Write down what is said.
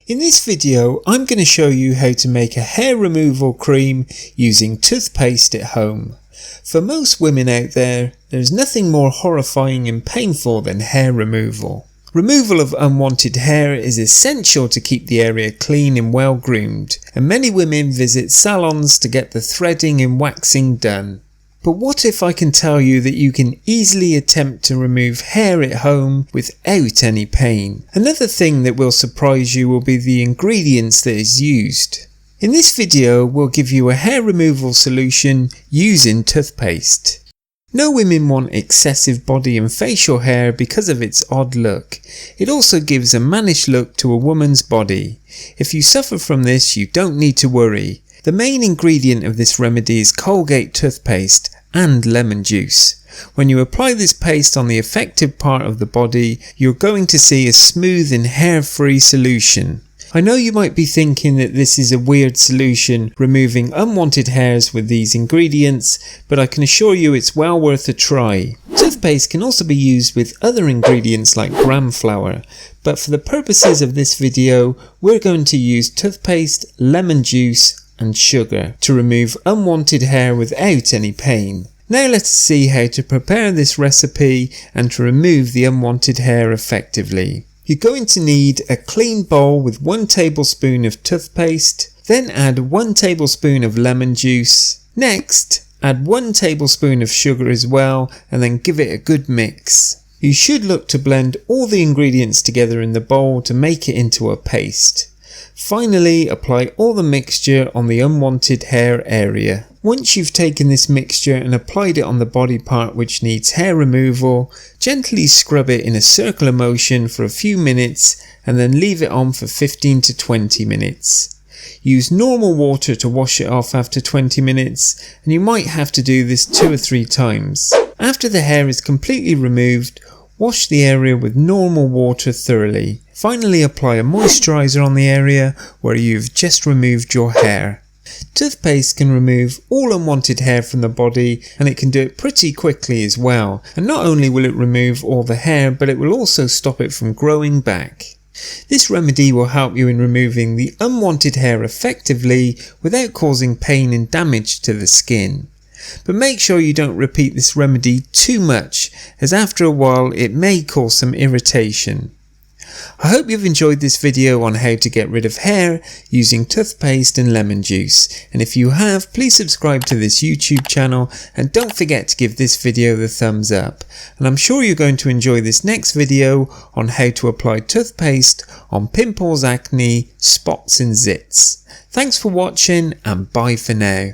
In this video, I'm going to show you how to make a hair removal cream using toothpaste at home. For most women out there, there's nothing more horrifying and painful than hair removal. Removal of unwanted hair is essential to keep the area clean and well groomed, and many women visit salons to get the threading and waxing done. But what if I can tell you that you can easily attempt to remove hair at home without any pain? Another thing that will surprise you will be the ingredients that is used. In this video, we'll give you a hair removal solution using toothpaste. No women want excessive body and facial hair because of its odd look. It also gives a mannish look to a woman's body. If you suffer from this, you don't need to worry. The main ingredient of this remedy is Colgate toothpaste and lemon juice. When you apply this paste on the affected part of the body, you're going to see a smooth and hair-free solution. I know you might be thinking that this is a weird solution, removing unwanted hairs with these ingredients, but I can assure you it's well worth a try. Toothpaste can also be used with other ingredients like gram flour, but for the purposes of this video, we're going to use toothpaste, lemon juice, and sugar to remove unwanted hair without any pain. Now let's see how to prepare this recipe and to remove the unwanted hair effectively. You're going to need a clean bowl with 1 tablespoon of toothpaste, then add 1 tablespoon of lemon juice. Next, add 1 tablespoon of sugar as well, and then give it a good mix. You should look to blend all the ingredients together in the bowl to make it into a paste. Finally, apply all the mixture on the unwanted hair area. Once you've taken this mixture and applied it on the body part which needs hair removal, gently scrub it in a circular motion for a few minutes and then leave it on for 15 to 20 minutes. Use normal water to wash it off after 20 minutes, and you might have to do this 2 or 3 times. After the hair is completely removed, wash the area with normal water thoroughly. Finally, apply a moisturiser on the area where you've just removed your hair. Toothpaste can remove all unwanted hair from the body, and it can do it pretty quickly as well. And not only will it remove all the hair, but it will also stop it from growing back. This remedy will help you in removing the unwanted hair effectively without causing pain and damage to the skin. But make sure you don't repeat this remedy too much, as after a while it may cause some irritation. I hope you've enjoyed this video on how to get rid of hair using toothpaste and lemon juice, and if you have, please subscribe to this YouTube channel and don't forget to give this video the thumbs up. And I'm sure you're going to enjoy this next video on how to apply toothpaste on pimples, acne, spots and zits. Thanks for watching and bye for now.